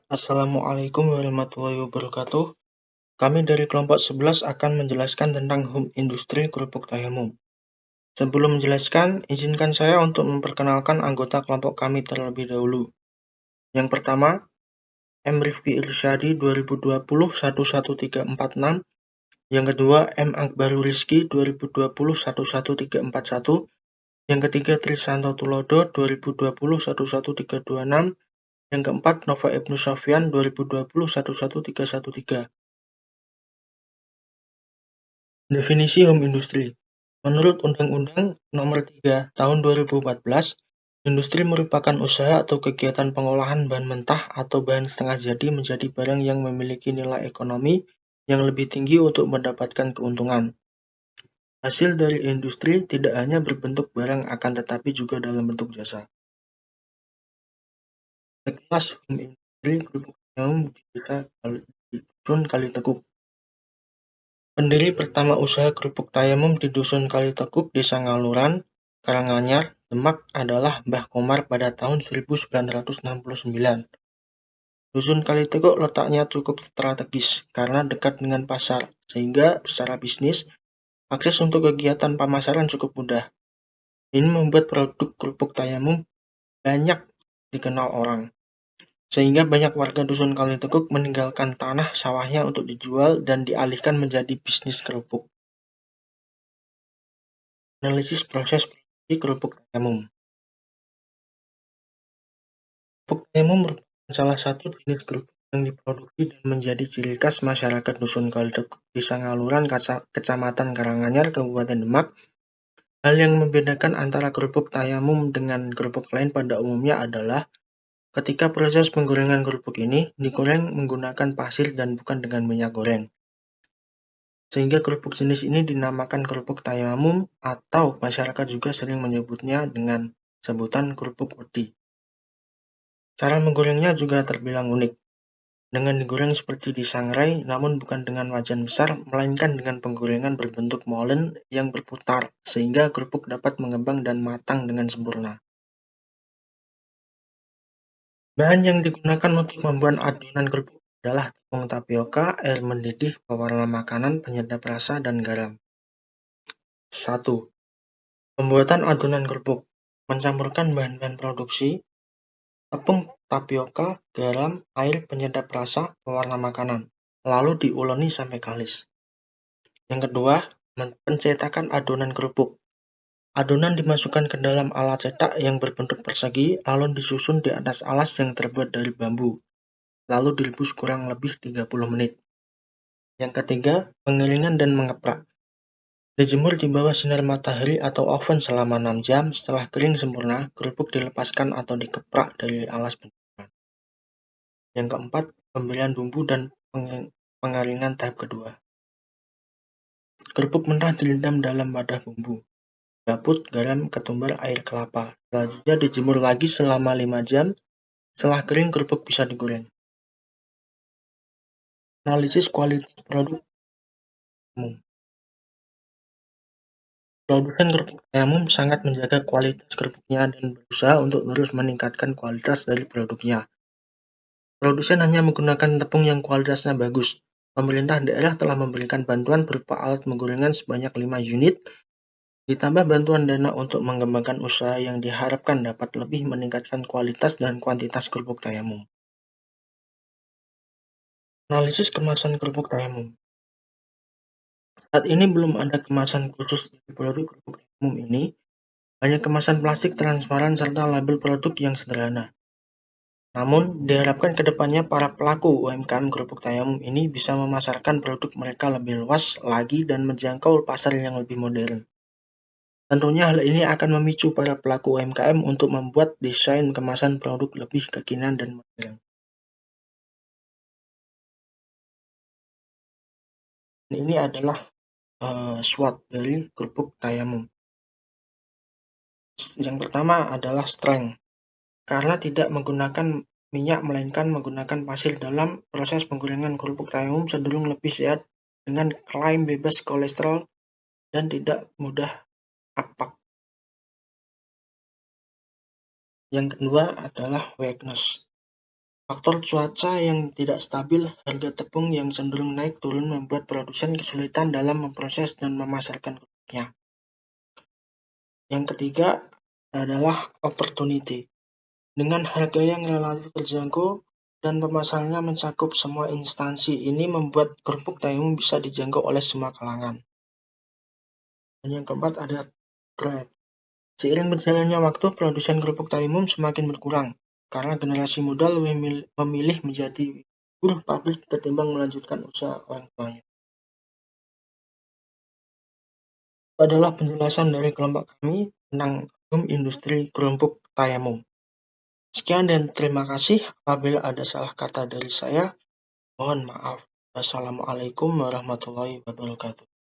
Assalamualaikum warahmatullahi wabarakatuh. Kami dari kelompok 11 akan menjelaskan tentang home industri kerupuk tayamum. Sebelum menjelaskan, izinkan saya untuk memperkenalkan anggota kelompok kami terlebih dahulu. Yang pertama, M. Rifki Irsyadi 2020 11346. Yang kedua, M. Akbarul Rizky 2020 11341. Yang ketiga, Trisanto Tulodo 2020 11326. Yang keempat, Nova Ibnu Sofyan 2020 11313. Definisi home industry. Menurut Undang-Undang Nomor 3 Tahun 2014, industri merupakan usaha atau kegiatan pengolahan bahan mentah atau bahan setengah jadi menjadi barang yang memiliki nilai ekonomi yang lebih tinggi untuk mendapatkan keuntungan. Hasil dari industri tidak hanya berbentuk barang akan tetapi juga dalam bentuk jasa. Sekilas home industry kerupuk tayamum di Dusun Kalitekuk. Pendiri pertama usaha kerupuk tayamum di Dusun Kalitekuk, Desa Ngaluran, Karanganyar, Demak adalah Mbah Komar pada tahun 1969. Dusun Kalitekuk letaknya cukup strategis karena dekat dengan pasar, sehingga secara bisnis, akses untuk kegiatan pemasaran cukup mudah. Ini membuat produk kerupuk tayamum banyak dikenal orang, sehingga banyak warga Dusun Kalitekuk meninggalkan tanah sawahnya untuk dijual dan dialihkan menjadi bisnis kerupuk. Analisis proses produksi kerupuk tayamum. Kerupuk tayamum merupakan salah satu jenis kerupuk yang diproduksi dan menjadi ciri khas masyarakat Dusun Kalitekuk, Desa Ngaluran, Kecamatan Karanganyar, Kabupaten Demak. Hal yang membedakan antara kerupuk tayamum dengan kerupuk lain pada umumnya adalah ketika proses penggorengan kerupuk ini digoreng menggunakan pasir dan bukan dengan minyak goreng. Sehingga kerupuk jenis ini dinamakan kerupuk tayamum atau masyarakat juga sering menyebutnya dengan sebutan kerupuk wedi. Cara menggorengnya juga terbilang unik, dengan digoreng seperti disangrai namun bukan dengan wajan besar, melainkan dengan penggorengan berbentuk molen yang berputar, sehingga kerupuk dapat mengembang dan matang dengan sempurna. Bahan yang digunakan untuk membuat adonan kerupuk adalah tepung tapioka, air mendidih, pewarna makanan, penyedap rasa, dan garam. 1. Pembuatan adonan kerupuk. Mencampurkan bahan-bahan produksi, tepung tapioka, garam, air, penyedap rasa, pewarna makanan, lalu diuleni sampai kalis. Yang kedua, pencetakan adonan kerupuk. Adonan dimasukkan ke dalam alat cetak yang berbentuk persegi, lalu disusun di atas alas yang terbuat dari bambu, lalu direbus kurang lebih 30 menit. Yang ketiga, pengeringan dan mengeprak. Dijemur di bawah sinar matahari atau oven selama 6 jam. Setelah kering sempurna, kerupuk dilepaskan atau dikeprak dari alas penjemuran. Yang keempat, pemberian bumbu dan pengeringan tahap kedua. Kerupuk mentah direndam dalam wadah bumbu, gaput, garam, ketumbar, air kelapa. Selanjutnya dijemur lagi selama 5 jam. Setelah kering, kerupuk bisa digoreng. Analisis kualitas produk umum. Produsen kerupuk tayamum sangat menjaga kualitas kerupuknya dan berusaha untuk terus meningkatkan kualitas dari produknya. Produsen hanya menggunakan tepung yang kualitasnya bagus. Pemerintah daerah telah memberikan bantuan berupa alat penggorengan sebanyak 5 unit, ditambah bantuan dana untuk mengembangkan usaha yang diharapkan dapat lebih meningkatkan kualitas dan kuantitas kerupuk tayamum. Analisis kemasan kerupuk tayamum. Saat ini belum ada kemasan khusus dari produk kerupuk tayamum ini, hanya kemasan plastik transparan serta label produk yang sederhana. Namun, diharapkan ke depannya para pelaku UMKM kerupuk tayamum ini bisa memasarkan produk mereka lebih luas lagi dan menjangkau pasar yang lebih modern. Tentunya hal ini akan memicu para pelaku UMKM untuk membuat desain kemasan produk lebih kekinian dan modern. Ini adalah SWOT dari kerupuk tayamum. Yang pertama adalah strength, karena tidak menggunakan minyak melainkan menggunakan pasir dalam proses penggorengan kerupuk tayamum cenderung lebih sehat dengan klaim bebas kolesterol dan tidak mudah apak. Yang kedua adalah weightiness. Faktor cuaca yang tidak stabil, harga tepung yang cenderung naik turun membuat produsen kesulitan dalam memproses dan memasarkan produknya. Yang ketiga adalah opportunity. Dengan harga yang relatif terjangkau dan pemasarannya mencakup semua instansi, ini membuat kerupuk Taimum bisa dijangkau oleh semua kalangan. Dan yang keempat ada trade. Seiring berjalannya waktu, produsen kerupuk Taimum semakin berkurang karena generasi muda lebih memilih menjadi buruh pabrik ketimbang melanjutkan usaha orang tuanya. Itu adalah penjelasan dari kelompok kami tentang hukum industri kerupuk Taimum. Sekian dan terima kasih. Apabila ada salah kata dari saya, mohon maaf. Wassalamualaikum warahmatullahi wabarakatuh.